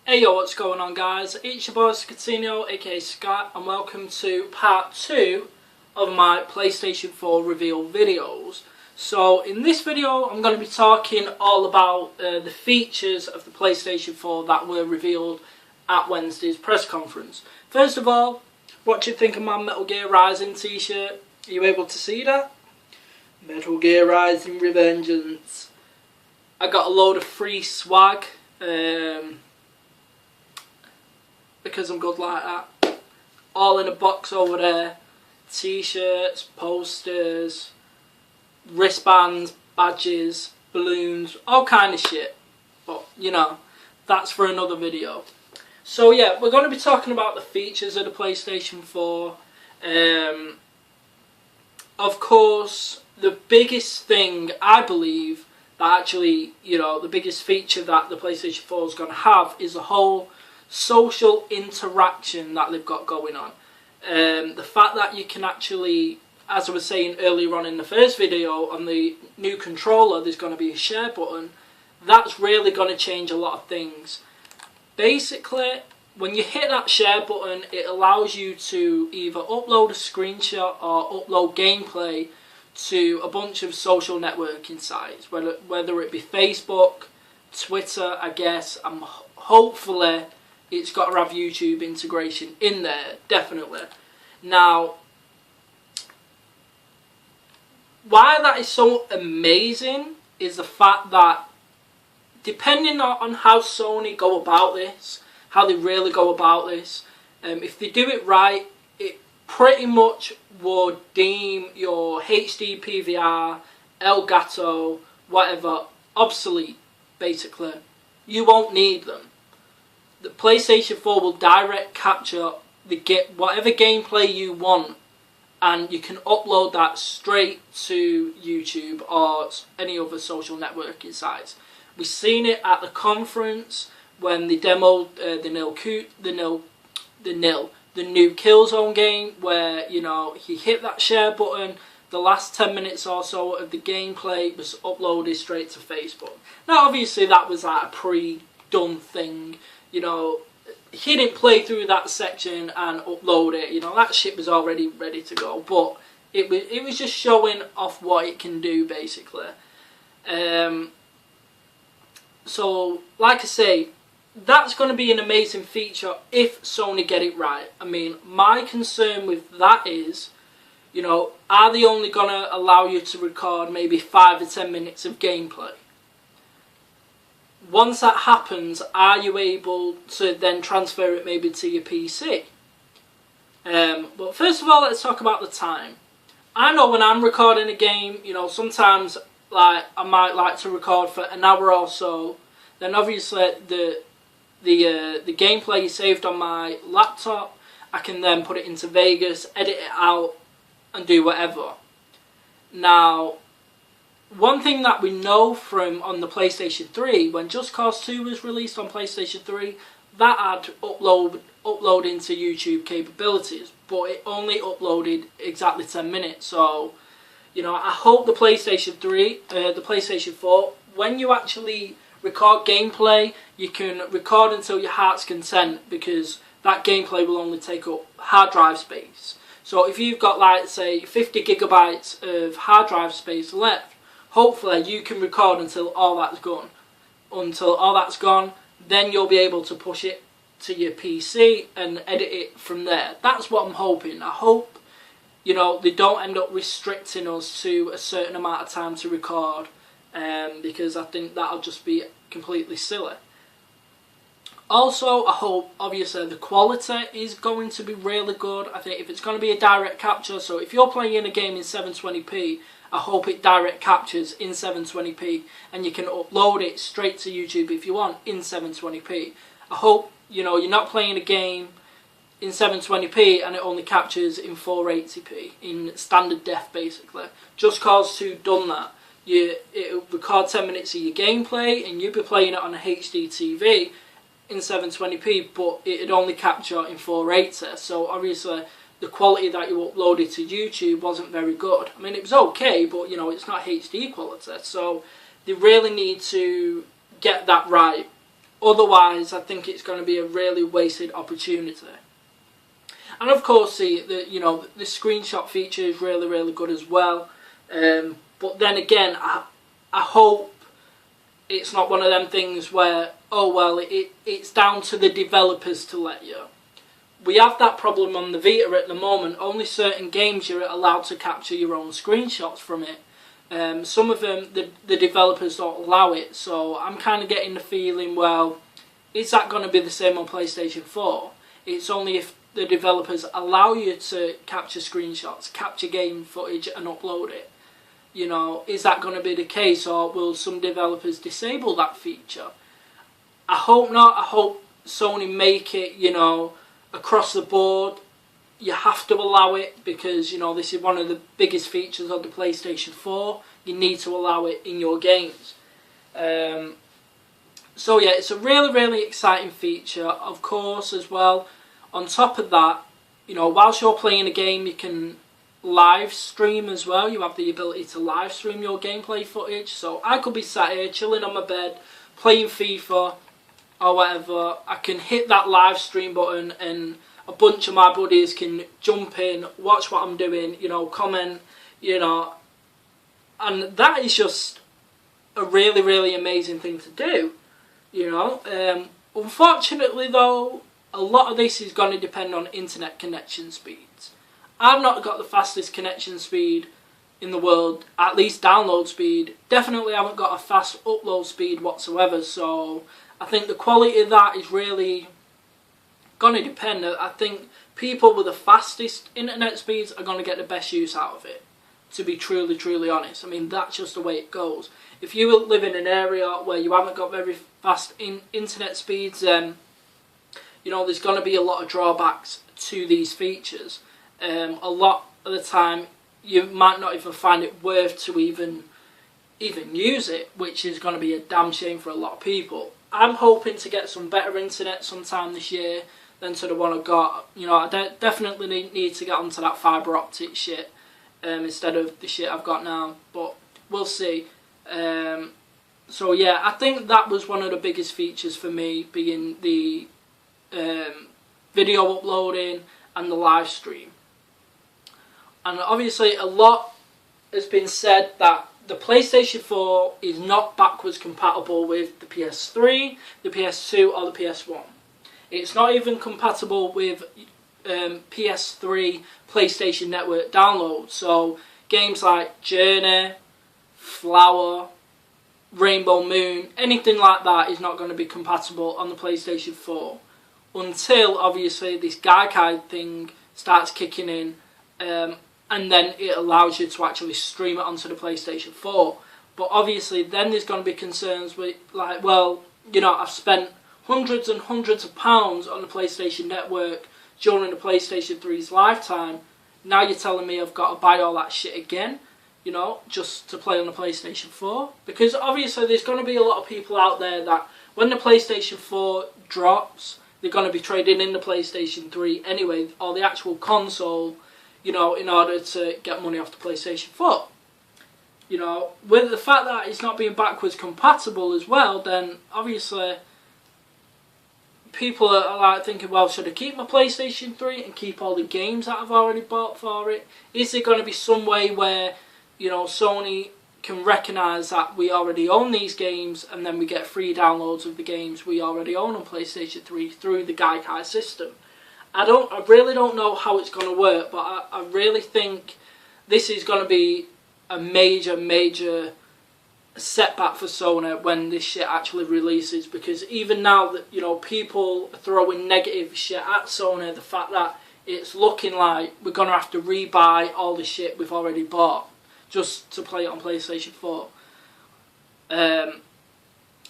Hey yo, what's going on guys? It's your boy Scatino, aka Scat, and welcome to part 2 of my PlayStation 4 reveal videos. So in this video I'm going to be talking all about the features of the PlayStation 4 that were revealed at Wednesday's press conference. First of all, what do you think of my Metal Gear Rising t-shirt? Are you able to see that? Metal Gear Rising Revengeance. I got a load of free swag. Because I'm good like that. All in a box over there. T-shirts, posters, wristbands, badges, balloons, all kind of shit. But, you know, that's for another video. So yeah, we're going to be talking about the features of the PlayStation 4. Of course, the biggest thing, I believe, that actually, you know, the biggest feature that the PlayStation 4 is going to have is the whole social interaction that they've got going on. The fact that you can actually, as I was saying earlier on in the first video, on the new controller there's going to be a share button. That's really going to change a lot of things. Basically, when you hit that share button, it allows you to either upload a screenshot or upload gameplay to a bunch of social networking sites, whether it be Facebook, Twitter, I guess, and hopefully it's got to have YouTube integration in there, definitely. Now, why that is so amazing is the fact that depending on how Sony go about this, how they really go about this, if they do it right, it pretty much would deem your HD PVR, Elgato, whatever, obsolete, basically. You won't need them. The PlayStation 4 will direct capture whatever gameplay you want, and you can upload that straight to YouTube or any other social networking sites. We've seen it at the conference when they demoed the new Killzone game, where, you know, he hit that share button. The last 10 minutes or so of the gameplay was uploaded straight to Facebook. Now, obviously, that was like a pre-done thing. You know, he didn't play through that section and upload it. You know, that shit was already ready to go. But it was just showing off what it can do, basically. So, like I say, that's going to be an amazing feature if Sony get it right. I mean, my concern with that is, you know, are they only going to allow you to record maybe 5 to 10 minutes of gameplay? Once that happens, are you able to then transfer it maybe to your PC? But first of all, let's talk about the time. I know when I'm recording a game, you know, sometimes like I might like to record for an hour or so. Then obviously the gameplay is saved on my laptop. I can then put it into Vegas, edit it out, and do whatever. Now, one thing that we know from on the PlayStation 3, when Just Cause 2 was released on PlayStation 3, that had upload into YouTube capabilities, but it only uploaded exactly 10 minutes. So, you know, I hope the PlayStation 4, when you actually record gameplay, you can record until your heart's content, because that gameplay will only take up hard drive space. So if you've got, like, say, 50 gigabytes of hard drive space left, hopefully you can record until all that's gone. Until all that's gone, then you'll be able to push it to your PC and edit it from there. That's what I'm hoping. I hope, you know, they don't end up restricting us to a certain amount of time to record, because I think that'll just be completely silly. Also, I hope, obviously, the quality is going to be really good. I think if it's going to be a direct capture, so if you're playing a game in 720p, I hope it direct captures in 720p, and you can upload it straight to YouTube if you want in 720p. I hope, you know, you're not playing a game in 720p and it only captures in 480p, in standard def, basically. Just Cause 2 done that. It'll record 10 minutes of your gameplay, and you'll be playing it on a HD TV in 720p, but it'd only capture in 480. So obviously the quality that you uploaded to YouTube wasn't very good. I mean, it was okay, but you know, it's not HD quality. So they really need to get that right. Otherwise, I think it's going to be a really wasted opportunity. And of course, the screenshot feature is really, really good as well. But then again, I hope it's not one of them things where, oh well, it's down to the developers to let you. We have that problem on the Vita at the moment. Only certain games you're allowed to capture your own screenshots from it. Some of them, the developers don't allow it. So I'm kind of getting the feeling, well, is that going to be the same on PlayStation 4? It's only if the developers allow you to capture screenshots, capture game footage and upload it. You know, is that going to be the case, or will some developers disable that feature? I hope not. I hope Sony make it, you know, across the board. You have to allow it because, you know, this is one of the biggest features of the PlayStation 4. You need to allow it in your games. So yeah, it's a really, really exciting feature. Of course, as well, on top of that, you know, whilst you're playing a game, you can live stream as well. You have the ability to live stream your gameplay footage. So I could be sat here chilling on my bed, playing FIFA or whatever. I can hit that live stream button and a bunch of my buddies can jump in, watch what I'm doing, you know, comment, you know. And that is just a really, really amazing thing to do, you know. Unfortunately though, a lot of this is going to depend on internet connection speeds. I've not got the fastest connection speed in the world, at least download speed. Definitely haven't got a fast upload speed whatsoever, so I think the quality of that is really going to depend. I think people with the fastest internet speeds are going to get the best use out of it, to be truly, truly honest. I mean, that's just the way it goes. If you live in an area where you haven't got very fast internet speeds, then, you know, there's going to be a lot of drawbacks to these features. A lot of the time you might not even find it worth to even use it, which is going to be a damn shame for a lot of people. I'm hoping to get some better internet sometime this year than to the one I got. You know, I definitely need to get onto that fibre optic shit instead of the shit I've got now, but we'll see. So yeah, I think that was one of the biggest features for me, being the video uploading and the live stream. And obviously a lot has been said that the PlayStation 4 is not backwards compatible with the PS3, the PS2 or the PS1. It's not even compatible with PS3 PlayStation Network download. So games like Journey, Flower, Rainbow Moon, anything like that is not going to be compatible on the PlayStation 4. Until obviously this Gaikai thing starts kicking in, and then it allows you to actually stream it onto the PlayStation 4. But obviously then there's going to be concerns with, like, well, you know, I've spent hundreds and hundreds of pounds on the PlayStation Network during the PlayStation 3's lifetime. Now you're telling me I've got to buy all that shit again, you know, just to play on the PlayStation 4? Because obviously there's going to be a lot of people out there that when the PlayStation 4 drops, they're going to be trading in the PlayStation 3 anyway, or the actual console, you know, in order to get money off the PlayStation 4. You know, with the fact that it's not being backwards compatible as well, then obviously people are like thinking, well, should I keep my PlayStation 3 and keep all the games that I've already bought for it? Is there going to be some way where, you know, Sony can recognise that we already own these games and then we get free downloads of the games we already own on PlayStation 3 through the Gaikai system? I really don't know how it's going to work, but I really think this is going to be a major, major setback for Sony when this shit actually releases, because even now that, you know, people are throwing negative shit at Sony, the fact that it's looking like we're going to have to rebuy all the shit we've already bought just to play it on PlayStation 4.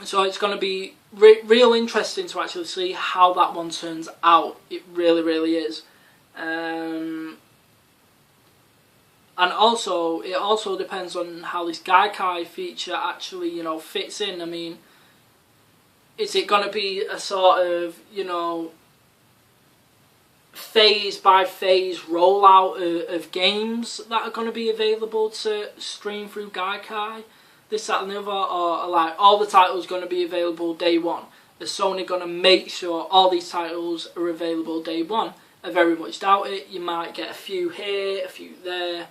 So it's going to be real interesting to actually see how that one turns out. It really, really is. And also, it also depends on how this Gaikai feature actually, you know, fits in. I mean, is it going to be a sort of, you know, phase by phase rollout of games that are going to be available to stream through Gaikai, this, that and the other, or like all the titles going to be available day one? Is Sony going to make sure all these titles are available day one? I very much doubt it. You might get a few here, a few there,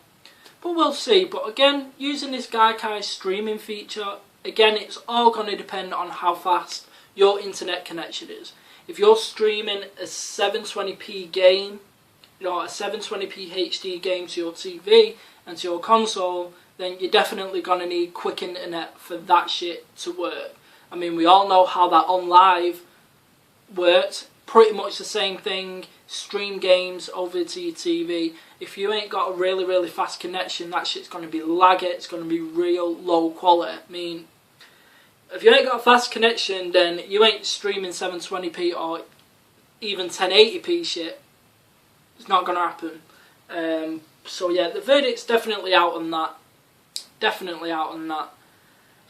but we'll see. But again, using this Gaikai streaming feature, again, it's all going to depend on how fast your internet connection is. If you're streaming a 720p game, a 720p HD game to your TV and to your console, then you're definitely going to need quick internet for that shit to work. I mean, we all know how that on live worked. Pretty much the same thing. Stream games over to your TV. If you ain't got a really, really fast connection, that shit's going to be laggy. It's going to be real low quality. I mean, if you ain't got a fast connection, then you ain't streaming 720p or even 1080p shit. It's not going to happen. So yeah, the verdict's definitely out on that. Definitely out on that.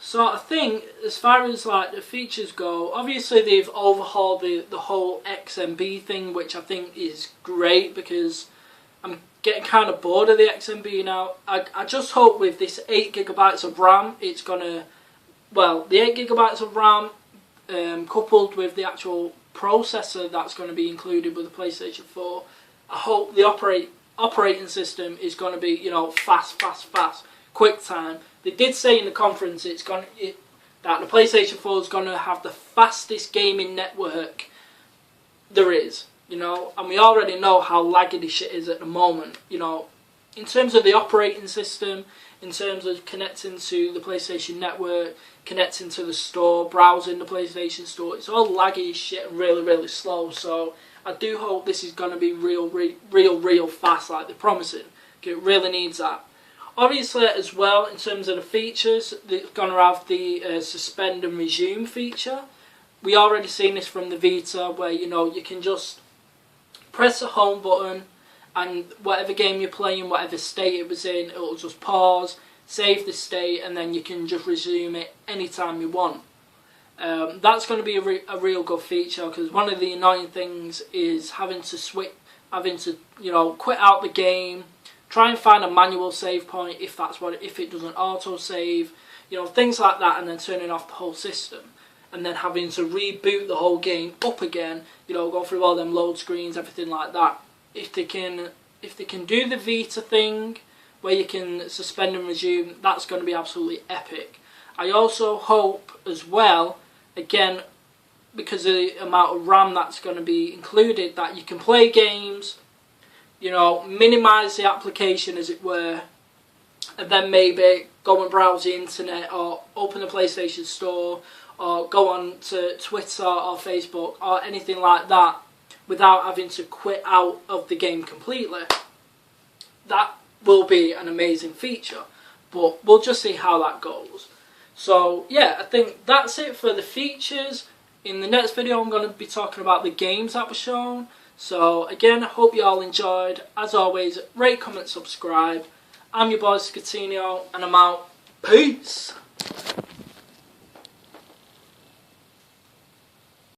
So I think as far as like the features go, obviously they've overhauled the whole XMB thing, which I think is great because I'm getting kind of bored of the XMB now. I just hope with this 8GB of RAM, it's gonna, well, the 8GB of RAM coupled with the actual processor that's going to be included with the PlayStation 4, I hope the operating system is going to be, fast, quick time. They did say in the conference that the PlayStation 4 is going to have the fastest gaming network there is, and we already know how laggy this shit is at the moment, in terms of the operating system, in terms of connecting to the PlayStation Network, connecting to the store, browsing the PlayStation Store. It's all laggy as shit and really, really slow. So I do hope this is going to be real fast like they're promising. It really needs that. Obviously, as well, in terms of the features, they're going to have the suspend and resume feature. We already seen this from the Vita, where you can just press the home button, and whatever game you're playing, whatever state it was in, it'll just pause, save the state, and then you can just resume it anytime you want. That's going to be a real good feature, because one of the annoying things is having to quit out the game, try and find a manual save point if it doesn't auto save, things like that, and then turning off the whole system, and then having to reboot the whole game up again, go through all them load screens, everything like that. If they can do the Vita thing where you can suspend and resume, that's going to be absolutely epic. I also hope as well, again, because of the amount of RAM that's going to be included, that you can play games, minimise the application as it were, and then maybe go and browse the internet or open the PlayStation Store or go on to Twitter or Facebook or anything like that without having to quit out of the game completely. That will be an amazing feature, but we'll just see how that goes. So yeah, I think that's it for the features. In the next video I'm going to be talking about the games that were shown. So again, I hope you all enjoyed. As always, rate, comment, subscribe. I'm your boy Scatino, and I'm out. Peace!